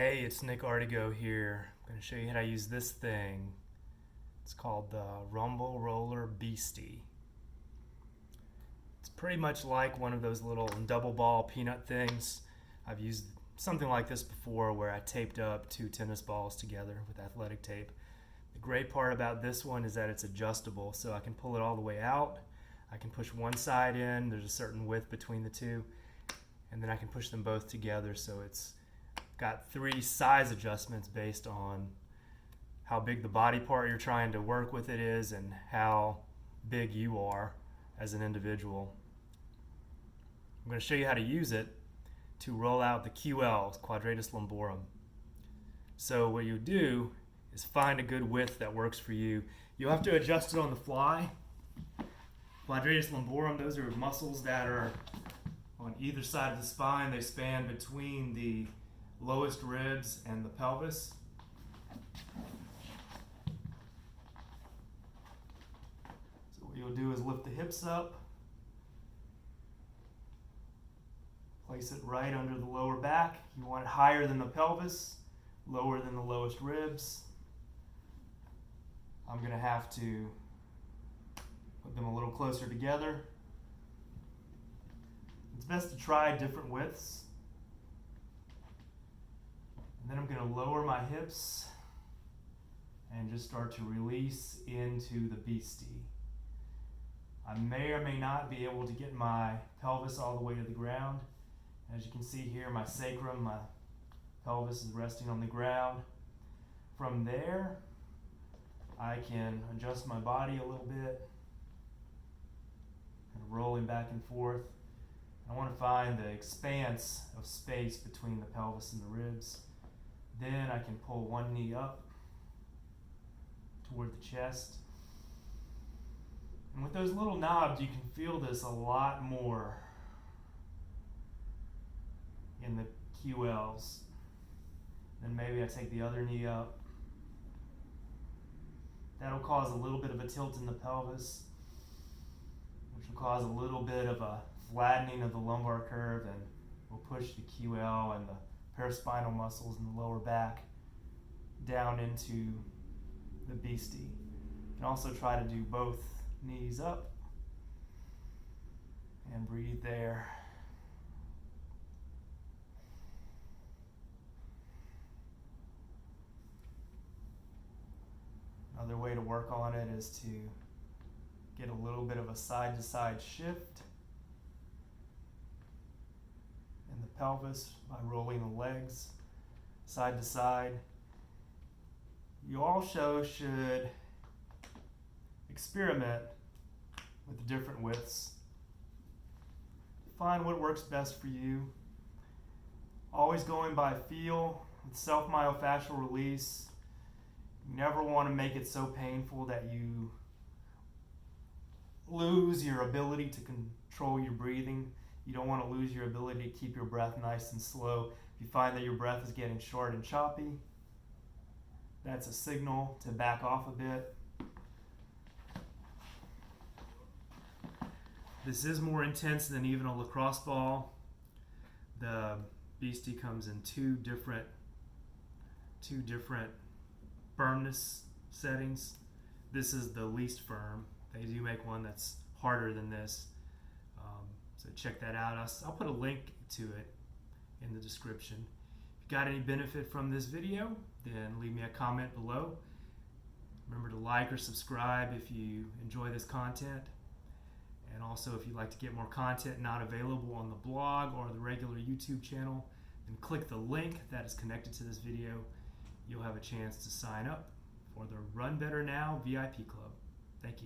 Hey, it's Nick Artigo here. I'm going to show you how to use this thing. It's called the Rumble Roller Beastie. It's pretty much like one of those little double ball peanut things. I've used something like this before where I taped up two tennis balls together with athletic tape. The great part about this one is that it's adjustable, so I can pull it all the way out. I can push one side in, there's a certain width between the two, and then I can push them both together, so it's got three size adjustments based on how big the body part you're trying to work with it is and how big you are as an individual. I'm going to show you how to use it to roll out the QL, Quadratus Lumborum. So what you do is find a good width that works for you. You'll have to adjust it on the fly. Quadratus Lumborum, those are muscles that are on either side of the spine. They span between the lowest ribs and the pelvis. So what you'll do is lift the hips up, place it right under the lower back. You want it higher than the pelvis, lower than the lowest ribs. I'm going to have to put them a little closer together. It's best to try different widths. And then I'm going to lower my hips and just start to release into the Beastie. I may or may not be able to get my pelvis all the way to the ground. As you can see here, my sacrum, my pelvis is resting on the ground. From there, I can adjust my body a little bit, kind of rolling back and forth. I want to find the expanse of space between the pelvis and the ribs. Then I can pull one knee up toward the chest. And with those little knobs, you can feel this a lot more in the QLs. Then maybe I take the other knee up. That'll cause a little bit of a tilt in the pelvis, which will cause a little bit of a flattening of the lumbar curve, and will push the QL and the paraspinal muscles in the lower back down into the Beastie. You can also try to do both knees up and breathe there. Another way to work on it is to get a little bit of a side-to-side shift in the pelvis by rolling the legs side to side. You also should experiment with different widths. Find what works best for you. Always going by feel with self-myofascial release. You never want to make it so painful that you lose your ability to control your breathing. You don't want to lose your ability to keep your breath nice and slow. If you find that your breath is getting short and choppy, that's a signal to back off a bit. This is more intense than even a lacrosse ball. The Beastie comes in two different firmness settings. This is the least firm. They do make one that's harder than this. So check that out. I'll put a link to it in the description. If you got any benefit from this video, then leave me a comment below. Remember to like or subscribe if you enjoy this content. And also, if you'd like to get more content not available on the blog or the regular YouTube channel, then click the link that is connected to this video. You'll have a chance to sign up for the Run Better Now VIP Club. Thank you.